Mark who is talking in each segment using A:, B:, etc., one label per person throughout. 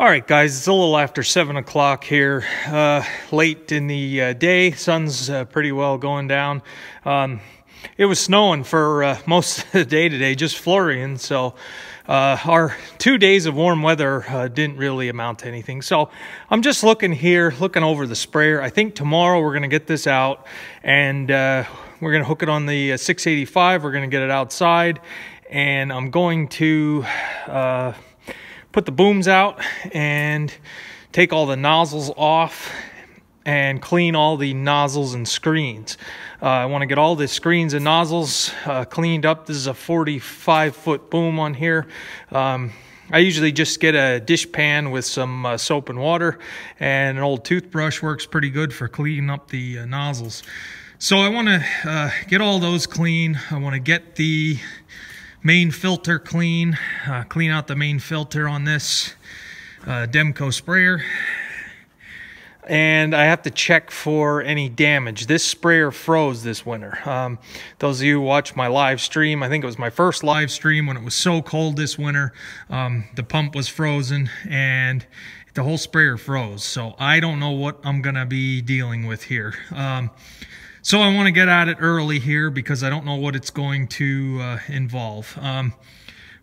A: All right, guys, it's a little after 7 o'clock here, late in the day. Sun's pretty well going down. It was snowing for most of the day today, just flurrying. So our 2 days of warm weather didn't really amount to anything. So I'm just looking here, looking over the sprayer. I think tomorrow we're going to get this out, and we're going to hook it on the 685. We're going to get it outside, and I'm going to put the booms out and take all the nozzles off and clean all the nozzles and screens. I want to get all the screens and nozzles cleaned up. This is a 45-foot boom on here. I usually just get a dish pan with some soap and water, and an old toothbrush works pretty good for cleaning up the nozzles. So I want to get all those clean. I want to get the main filter clean, clean out the main filter on this Demco sprayer. And I have to check for any damage. This sprayer froze this winter. Those of you who watched my live stream, I think it was my first live stream when it was so cold this winter, the pump was frozen and the whole sprayer froze. So I don't know what I'm gonna be dealing with here. So I want to get at it early here because I don't know what it's going to involve.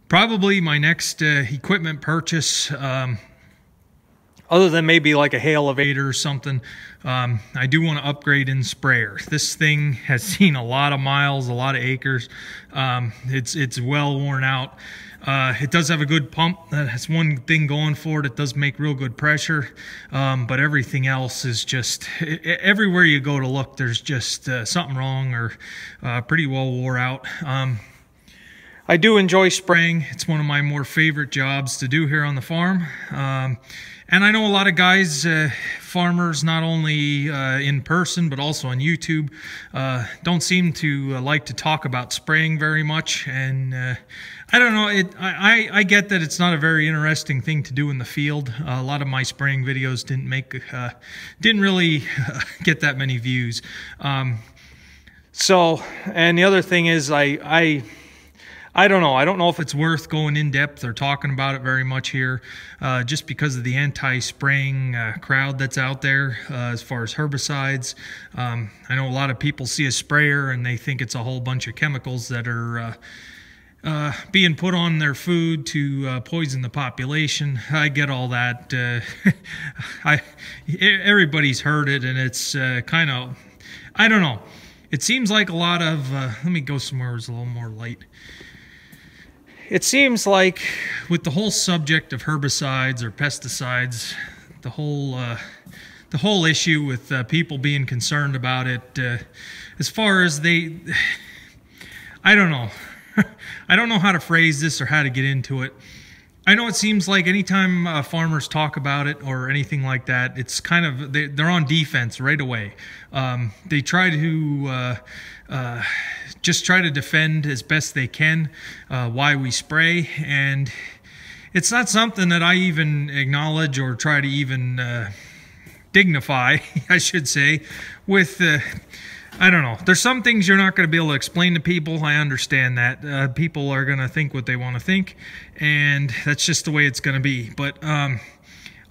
A: Probably my next equipment purchase, other than maybe like a hail elevator or something, I do want to upgrade in sprayer. This thing has seen a lot of miles, a lot of acres. It's well worn out. It does have a good pump. That's one thing going for it. It does make real good pressure, but everything else is just, everywhere you go to look, there's just something wrong or pretty well wore out. I do enjoy spraying. It's one of my more favorite jobs to do here on the farm. And I know a lot of guys, farmers, not only in person, but also on YouTube, don't seem to like to talk about spraying very much. And I don't know, I get that it's not a very interesting thing to do in the field. A lot of my spraying videos didn't really get that many views. So, and the other thing is I don't know. I don't know if it's worth going in depth or talking about it very much here, just because of the anti-spraying crowd that's out there as far as herbicides. I know a lot of people see a sprayer and they think it's a whole bunch of chemicals that are being put on their food to poison the population. I get all that. Everybody's heard it, and it's kind of, I don't know. It seems like a lot of, let me go somewhere where it's a little more light. It seems like with the whole subject of herbicides or pesticides, the whole issue with people being concerned about it, as far as I don't know. I don't know how to phrase this or how to get into it. I know it seems like anytime farmers talk about it or anything like that, it's kind of, they're on defense right away. They try to just try to defend as best they can why we spray, and it's not something that I even acknowledge or try to even dignify, I should say, with I don't know. There's some things you're not going to be able to explain to people. I understand that. People are going to think what they want to think, and that's just the way it's going to be. But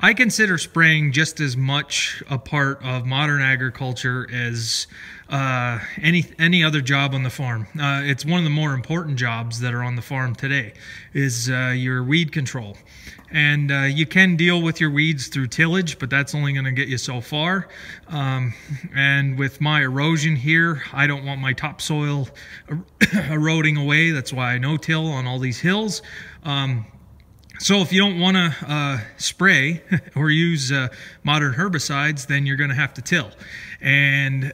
A: I consider spraying just as much a part of modern agriculture as any other job on the farm. It's one of the more important jobs that are on the farm today, is your weed control. And you can deal with your weeds through tillage, but that's only going to get you so far. And with my erosion here, I don't want my topsoil eroding away. That's why I no-till on all these hills. So if you don't want to spray or use modern herbicides, then you're going to have to till. And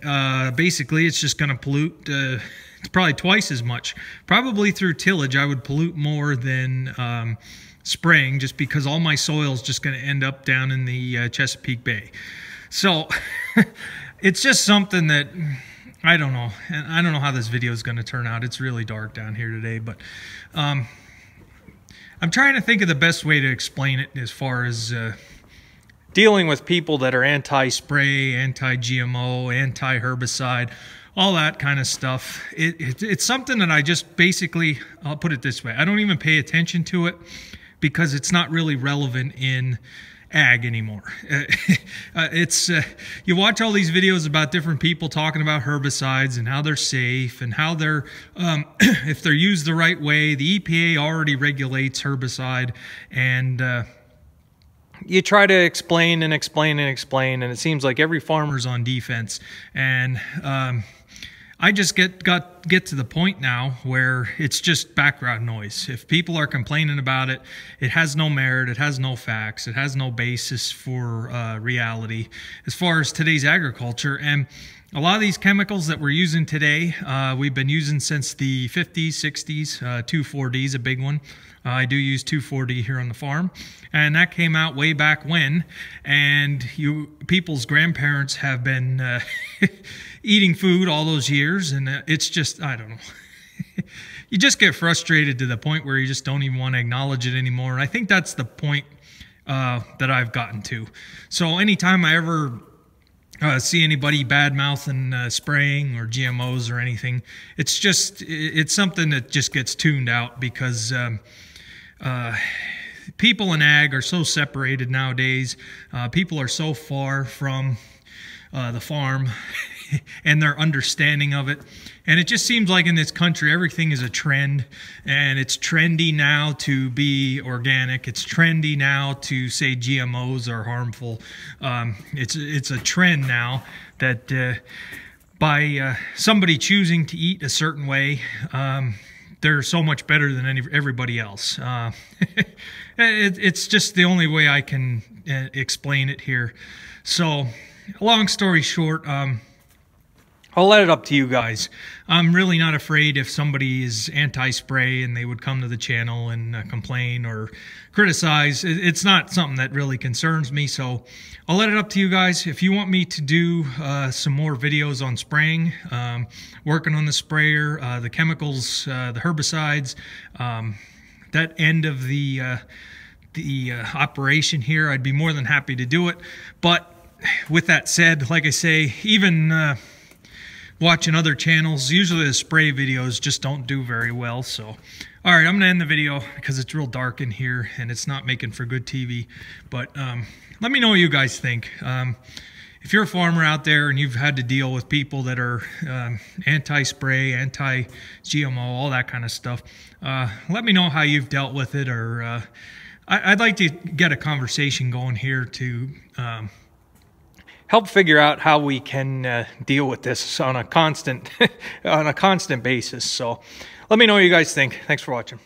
A: basically, it's just going to pollute. It's probably twice as much. Probably through tillage, I would pollute more than spraying, just because all my soil is just going to end up down in the Chesapeake Bay. So it's just something that I don't know. And I don't know how this video is going to turn out. It's really dark down here today, but I'm trying to think of the best way to explain it as far as dealing with people that are anti-spray, anti-GMO, anti-herbicide, all that kind of stuff. It's something that I just basically, I'll put it this way, I don't even pay attention to it. because it's not really relevant in ag anymore. You watch all these videos about different people talking about herbicides and how they're safe and how they're if they're used the right way. The EPA already regulates herbicide, and you try to explain and explain and explain, and it seems like every farmer's on defense. And I just get to the point now where it's just background noise. If people are complaining about it, it has no merit, it has no facts, it has no basis for reality as far as today's agriculture. And a lot of these chemicals that we're using today, we've been using since the 50s, 60s. 2,4-D is a big one. I do use 2,4-D here on the farm, and that came out way back when. And people's grandparents have been eating food all those years, and it's just, I don't know. You just get frustrated to the point where you just don't even want to acknowledge it anymore. And I think that's the point that I've gotten to. So anytime I ever see anybody bad-mouthing spraying or GMOs or anything, it's something that just gets tuned out, because people in ag are so separated nowadays. People are so far from the farm and their understanding of it. And it just seems like in this country, everything is a trend, and it's trendy now to be organic. It's trendy now to say GMOs are harmful. It's a trend now that by somebody choosing to eat a certain way, they're so much better than everybody else. It's just the only way I can explain it here. So, long story short, I'll let it up to you guys. I'm really not afraid if somebody is anti-spray and they would come to the channel and complain or criticize. It's not something that really concerns me, so I'll let it up to you guys. If you want me to do some more videos on spraying, working on the sprayer, the chemicals, the herbicides, that end of the operation here, I'd be more than happy to do it. But with that said, like I say, even watching other channels, usually the spray videos just don't do very well. So, all right, I'm gonna end the video because it's real dark in here and it's not making for good TV. But let me know what you guys think. If you're a farmer out there and you've had to deal with people that are anti-spray, anti-GMO, all that kind of stuff, let me know how you've dealt with it, or I'd like to get a conversation going here to help figure out how we can deal with this on a constant basis. So let me know what you guys think. Thanks for watching.